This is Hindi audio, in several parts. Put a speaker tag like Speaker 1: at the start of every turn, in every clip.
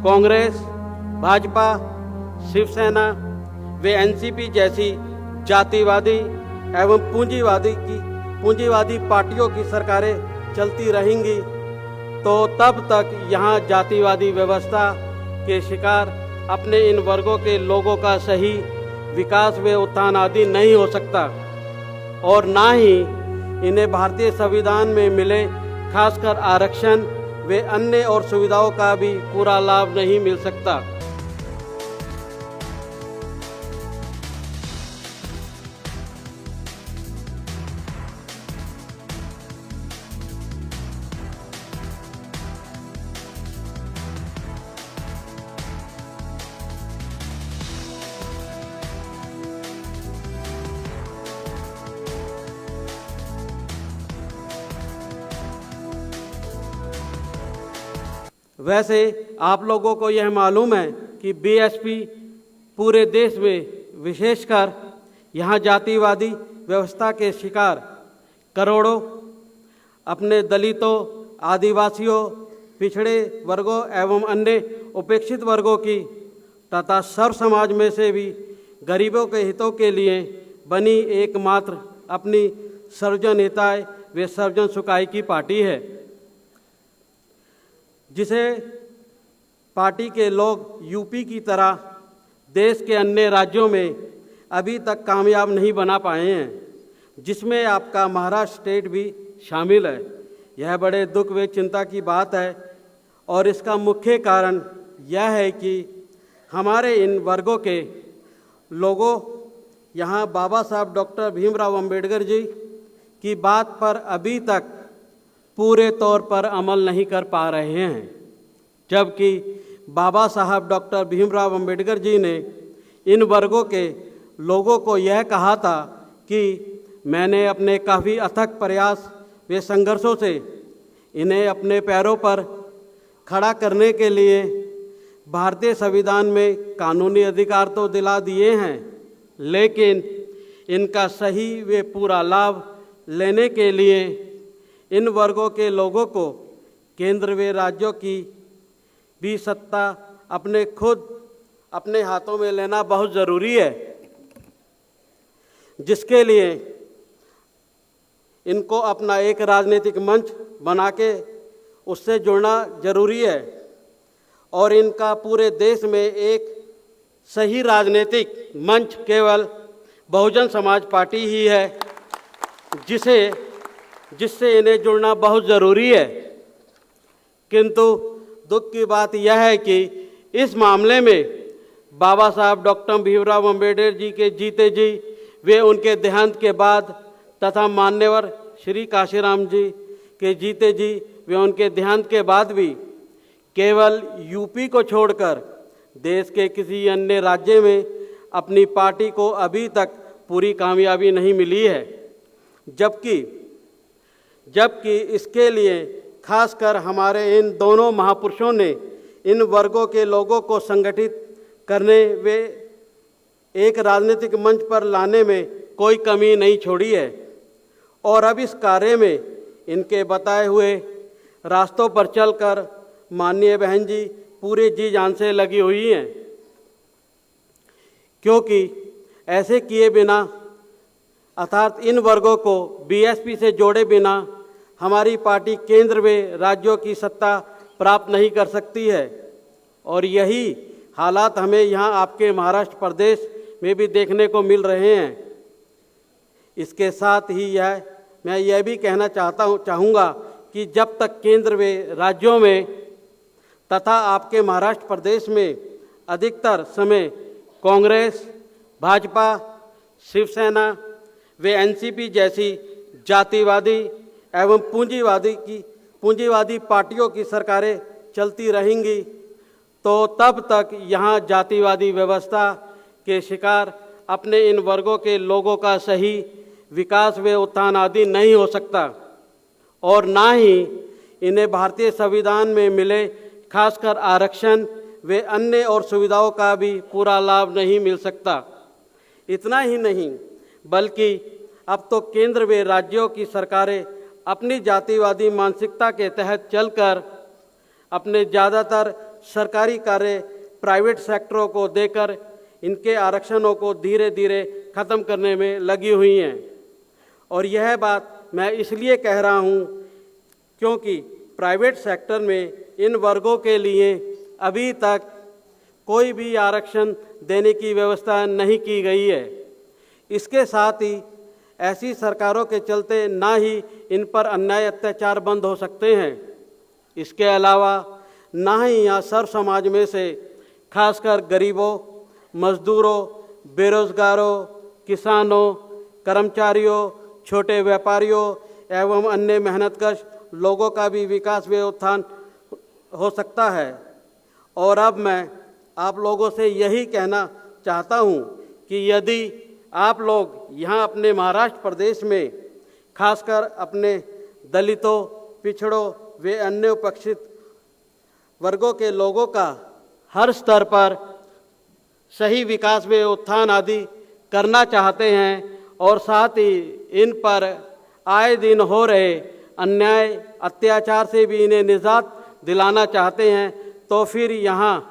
Speaker 1: कांग्रेस, भाजपा, शिवसेना व एनसीपी जैसी जातिवादी एवं पूंजीवादी पार्टियों की सरकारें चलती रहेंगी तो तब तक यहाँ जातिवादी व्यवस्था के शिकार अपने इन वर्गों के लोगों का सही विकास व उत्थान आदि नहीं हो सकता और ना ही इन्हें भारतीय संविधान में मिले खासकर आरक्षण व अन्य और सुविधाओं का भी पूरा लाभ नहीं मिल सकता। वैसे आप लोगों को यह मालूम है कि बीएसपी पूरे देश में विशेषकर यहाँ जातिवादी व्यवस्था के शिकार करोड़ों अपने दलितों, आदिवासियों, पिछड़े वर्गों एवं अन्य उपेक्षित वर्गों की तथा सर्व समाज में से भी गरीबों के हितों के लिए बनी एकमात्र अपनी सर्वजन हिताय व सर्वजन सुखाय की पार्टी है, जिसे पार्टी के लोग यूपी की तरह देश के अन्य राज्यों में अभी तक कामयाब नहीं बना पाए हैं, जिसमें आपका महाराष्ट्र स्टेट भी शामिल है। यह बड़े दुख व चिंता की बात है और इसका मुख्य कारण यह है कि हमारे इन वर्गों के लोगों यहाँ बाबा साहब डॉक्टर भीमराव अंबेडकर जी की बात पर अभी तक पूरे तौर पर अमल नहीं कर पा रहे हैं, जबकि बाबा साहब डॉक्टर भीमराव अंबेडकर जी ने इन वर्गों के लोगों को यह कहा था कि मैंने अपने काफ़ी अथक प्रयास व संघर्षों से इन्हें अपने पैरों पर खड़ा करने के लिए भारतीय संविधान में कानूनी अधिकार तो दिला दिए हैं, लेकिन इनका सही व पूरा लाभ लेने के लिए इन वर्गों के लोगों को केंद्र व राज्यों की भी सत्ता अपने हाथों में लेना बहुत ज़रूरी है, जिसके लिए इनको अपना एक राजनीतिक मंच बना के उससे जुड़ना जरूरी है और इनका पूरे देश में एक सही राजनीतिक मंच केवल बहुजन समाज पार्टी ही है, जिससे इन्हें जुड़ना बहुत ज़रूरी है। किंतु दुख की बात यह है कि इस मामले में बाबा साहब डॉक्टर भीमराव अंबेडकर जी के जीते जी वे उनके देहांत के बाद तथा मान्यवर श्री काशीराम जी के जीते जी वे उनके देहांत के बाद भी केवल यूपी को छोड़कर देश के किसी अन्य राज्य में अपनी पार्टी को अभी तक पूरी कामयाबी नहीं मिली है, जबकि इसके लिए खासकर हमारे इन दोनों महापुरुषों ने इन वर्गों के लोगों को संगठित करने व एक राजनीतिक मंच पर लाने में कोई कमी नहीं छोड़ी है और अब इस कार्य में इनके बताए हुए रास्तों पर चलकर माननीय बहन जी पूरे जी जान से लगी हुई हैं, क्योंकि ऐसे किए बिना अर्थात इन वर्गों को बीएसपी से जोड़े बिना हमारी पार्टी केंद्र में राज्यों की सत्ता प्राप्त नहीं कर सकती है और यही हालात हमें यहाँ आपके महाराष्ट्र प्रदेश में भी देखने को मिल रहे हैं। इसके साथ ही मैं यह भी कहना चाहूँगा कि जब तक केंद्र में राज्यों में तथा आपके महाराष्ट्र प्रदेश में अधिकतर समय कांग्रेस, भाजपा, शिवसेना व एनसीपी जैसी जातिवादी एवं पूंजीवादी पार्टियों की सरकारें चलती रहेंगी तो तब तक यहाँ जातिवादी व्यवस्था के शिकार अपने इन वर्गों के लोगों का सही विकास व उत्थान आदि नहीं हो सकता और ना ही इन्हें भारतीय संविधान में मिले खासकर आरक्षण व अन्य और सुविधाओं का भी पूरा लाभ नहीं मिल सकता। इतना ही नहीं बल्कि अब तो केंद्र व राज्यों की सरकारें अपनी जातिवादी मानसिकता के तहत चलकर अपने ज़्यादातर सरकारी कार्य प्राइवेट सेक्टरों को देकर इनके आरक्षणों को धीरे धीरे ख़त्म करने में लगी हुई हैं। और यह बात मैं इसलिए कह रहा हूँ क्योंकि प्राइवेट सेक्टर में इन वर्गों के लिए अभी तक कोई भी आरक्षण देने की व्यवस्था नहीं की गई है। इसके साथ ही ऐसी सरकारों के चलते ना ही इन पर अन्याय अत्याचार बंद हो सकते हैं। इसके अलावा ना ही यहाँ सर्व समाज में से खासकर गरीबों, मजदूरों, बेरोजगारों, किसानों, कर्मचारियों, छोटे व्यापारियों एवं अन्य मेहनतकश लोगों का भी विकास व उत्थान हो सकता है। और अब मैं आप लोगों से यही कहना चाहता हूँ कि यदि आप लोग यहाँ अपने महाराष्ट्र प्रदेश में खासकर अपने दलितों, पिछड़ों व अन्य उपेक्षित वर्गों के लोगों का हर स्तर पर सही विकास व उत्थान आदि करना चाहते हैं और साथ ही इन पर आए दिन हो रहे अन्याय अत्याचार से भी इन्हें निजात दिलाना चाहते हैं, तो फिर यहाँ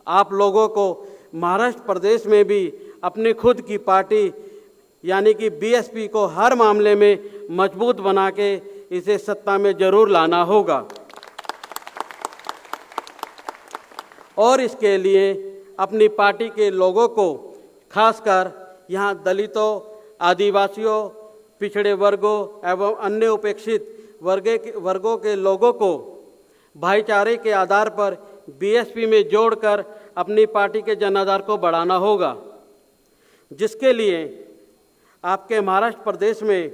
Speaker 1: आप लोगों को महाराष्ट्र प्रदेश में भी अपनी खुद की पार्टी यानी कि बीएसपी को हर मामले में मजबूत बना के इसे सत्ता में जरूर लाना होगा। और इसके लिए अपनी पार्टी के लोगों को खासकर यहाँ दलितों, आदिवासियों, पिछड़े वर्गों एवं अन्य उपेक्षित वर्गों के लोगों को भाईचारे के आधार पर बीएसपी में जोड़कर अपनी पार्टी के जनाधार को बढ़ाना होगा, जिसके लिए आपके महाराष्ट्र प्रदेश में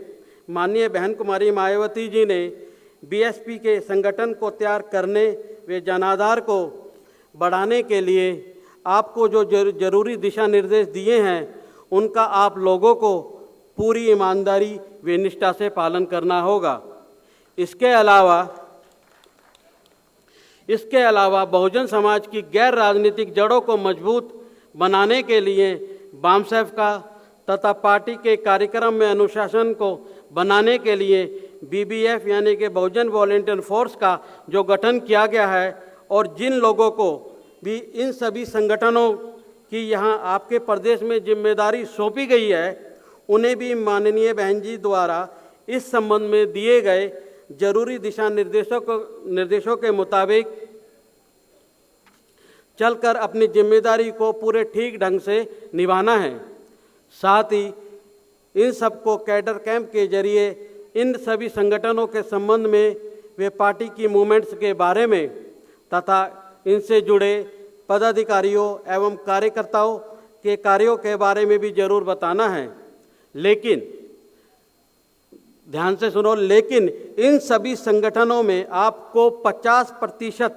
Speaker 1: माननीय बहन कुमारी मायावती जी ने बीएसपी के संगठन को तैयार करने व जनाधार को बढ़ाने के लिए आपको जो जरूरी दिशा निर्देश दिए हैं उनका आप लोगों को पूरी ईमानदारी व निष्ठा से पालन करना होगा। इसके अलावा बहुजन समाज की गैर राजनीतिक जड़ों को मजबूत बनाने के लिए बामसेफ का तथा पार्टी के कार्यक्रम में अनुशासन को बनाने के लिए बीबीएफ यानी कि बहुजन वॉलंटियर फोर्स का जो गठन किया गया है और जिन लोगों को भी इन सभी संगठनों की यहाँ आपके प्रदेश में जिम्मेदारी सौंपी गई है उन्हें भी माननीय बहन जी द्वारा इस संबंध में दिए गए जरूरी दिशा निर्देशों के मुताबिक चलकर अपनी जिम्मेदारी को पूरे ठीक ढंग से निभाना है। साथ ही इन सबको कैडर कैंप के जरिए इन सभी संगठनों के संबंध में वे पार्टी की मूवमेंट्स के बारे में तथा इनसे जुड़े पदाधिकारियों एवं कार्यकर्ताओं के कार्यों के बारे में भी जरूर बताना है। लेकिन ध्यान से सुनो, लेकिन इन सभी संगठनों में आपको 50%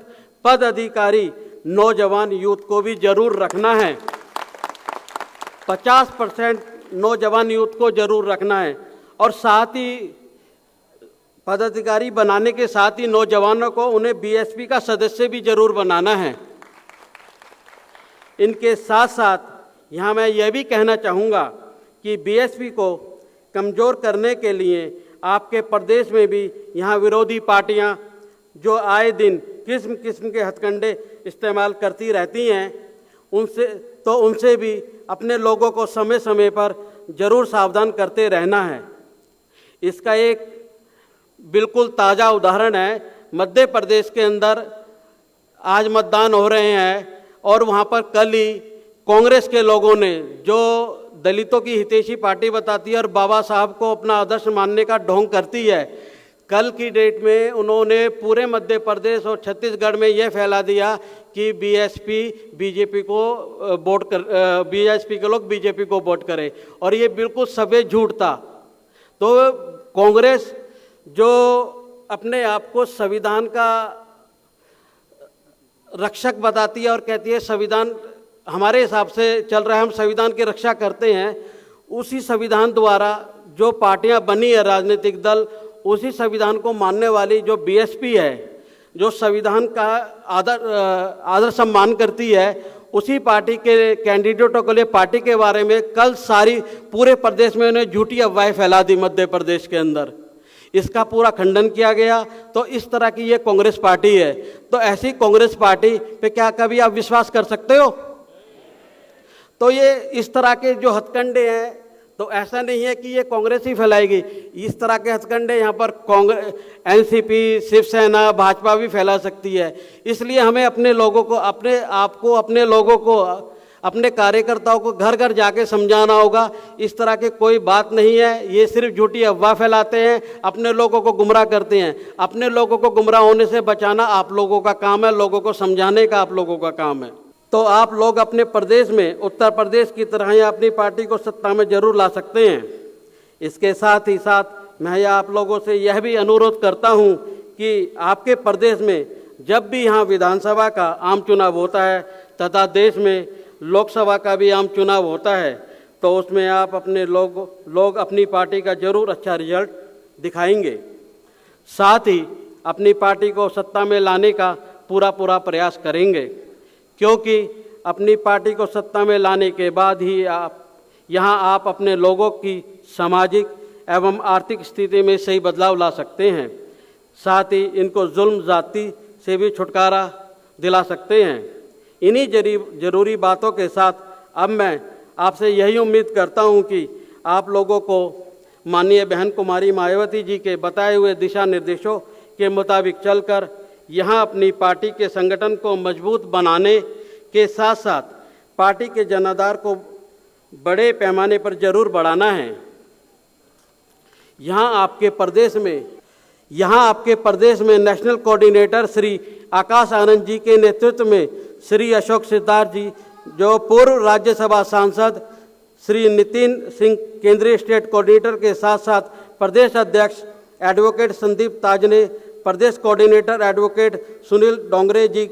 Speaker 1: पद अधिकारी नौजवान यूथ को भी जरूर रखना है। 50% नौजवान यूथ को जरूर रखना है और साथ ही पदाधिकारी बनाने के साथ ही नौजवानों को उन्हें बीएसपी का सदस्य भी जरूर बनाना है। इनके साथ साथ यहाँ मैं यह भी कहना चाहूँगा कि बीएसपी को कमज़ोर करने के लिए आपके प्रदेश में भी यहाँ विरोधी पार्टियाँ जो आए दिन किस्म किस्म के हथकंडे इस्तेमाल करती रहती हैं उनसे भी अपने लोगों को समय समय पर जरूर सावधान करते रहना है। इसका एक बिल्कुल ताज़ा उदाहरण है, मध्य प्रदेश के अंदर आज मतदान हो रहे हैं और वहाँ पर कल ही कांग्रेस के लोगों ने जो दलितों की हितैषी पार्टी बताती है और बाबा साहब को अपना आदर्श मानने का ढोंग करती है, कल की डेट में उन्होंने पूरे मध्य प्रदेश और छत्तीसगढ़ में यह फैला दिया कि बीजेपी के लोग बीजेपी को वोट करें और ये बिल्कुल सफेद झूठ था। तो कांग्रेस जो अपने आप को संविधान का रक्षक बताती है और कहती है संविधान हमारे हिसाब से चल रहा है, हम संविधान की रक्षा करते हैं, उसी संविधान द्वारा जो पार्टियां बनी है राजनीतिक दल, उसी संविधान को मानने वाली जो बीएसपी है, जो संविधान का आदर सम्मान करती है, उसी पार्टी के कैंडिडेटों के लिए पार्टी के बारे में कल सारी पूरे प्रदेश में उन्हें झूठी अफवाहें फैला दी मध्य प्रदेश के अंदर। इसका पूरा खंडन किया गया। तो इस तरह की ये कांग्रेस पार्टी है, तो ऐसी कांग्रेस पार्टी पे क्या कभी आप विश्वास कर सकते हो? तो ये इस तरह के जो हथकंडे हैं, तो ऐसा नहीं है कि ये कांग्रेस ही फैलाएगी, इस तरह के हथकंडे यहाँ पर कांग्रेस, एनसीपी, शिवसेना, भाजपा भी फैला सकती है। इसलिए हमें अपने लोगों को, अपने आप को, अपने लोगों को, अपने कार्यकर्ताओं को घर घर जाके समझाना होगा इस तरह की कोई बात नहीं है, ये सिर्फ झूठी अफवाह फैलाते हैं, अपने लोगों को गुमराह करते हैं। अपने लोगों को गुमराह होने से बचाना आप लोगों का काम है, लोगों को समझाने का आप लोगों का काम है। तो आप लोग अपने प्रदेश में उत्तर प्रदेश की तरह ही अपनी पार्टी को सत्ता में जरूर ला सकते हैं। इसके साथ ही साथ मैं आप लोगों से यह भी अनुरोध करता हूं कि आपके प्रदेश में जब भी यहाँ विधानसभा का आम चुनाव होता है तथा देश में लोकसभा का भी आम चुनाव होता है, तो उसमें आप अपने लोग अपनी पार्टी का जरूर अच्छा रिजल्ट दिखाएंगे। साथ ही अपनी पार्टी को सत्ता में लाने का पूरा प्रयास करेंगे, क्योंकि अपनी पार्टी को सत्ता में लाने के बाद ही आप अपने लोगों की सामाजिक एवं आर्थिक स्थिति में सही बदलाव ला सकते हैं। साथ ही इनको जुल्म जाति से भी छुटकारा दिला सकते हैं। इन्हीं जरूरी बातों के साथ अब मैं आपसे यही उम्मीद करता हूं कि आप लोगों को माननीय बहन कुमारी मायावती जी के बताए हुए दिशा निर्देशों के मुताबिक चलकर यहाँ अपनी पार्टी के संगठन को मजबूत बनाने के साथ साथ पार्टी के जनाधार को बड़े पैमाने पर जरूर बढ़ाना है। यहाँ आपके प्रदेश में नेशनल कोऑर्डिनेटर श्री आकाश आनंद जी के नेतृत्व में श्री अशोक सिद्धार्थ जी, जो पूर्व राज्यसभा सांसद, श्री नितिन सिंह केंद्रीय स्टेट कोऑर्डिनेटर के साथ साथ प्रदेश अध्यक्ष एडवोकेट संदीप ताजने, प्रदेश कोऑर्डिनेटर एडवोकेट सुनील डोंगरे जी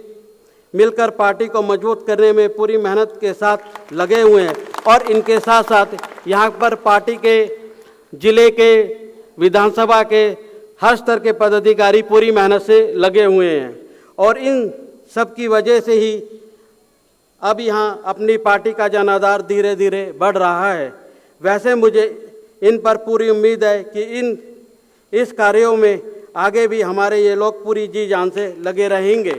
Speaker 1: मिलकर पार्टी को मजबूत करने में पूरी मेहनत के साथ लगे हुए हैं। और इनके साथ साथ यहाँ पर पार्टी के जिले के, विधानसभा के हर स्तर के पदाधिकारी पूरी मेहनत से लगे हुए हैं और इन सब की वजह से ही अब यहाँ अपनी पार्टी का जनाधार धीरे धीरे बढ़ रहा है। वैसे मुझे इन पर पूरी उम्मीद है कि इस कार्यों में आगे भी हमारे ये लोग पूरी जी जान से लगे रहेंगे।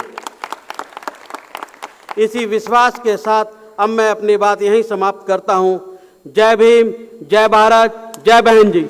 Speaker 1: इसी विश्वास के साथ अब मैं अपनी बात यहीं समाप्त करता हूँ। जय भीम, जय भारत, जय बहन जी।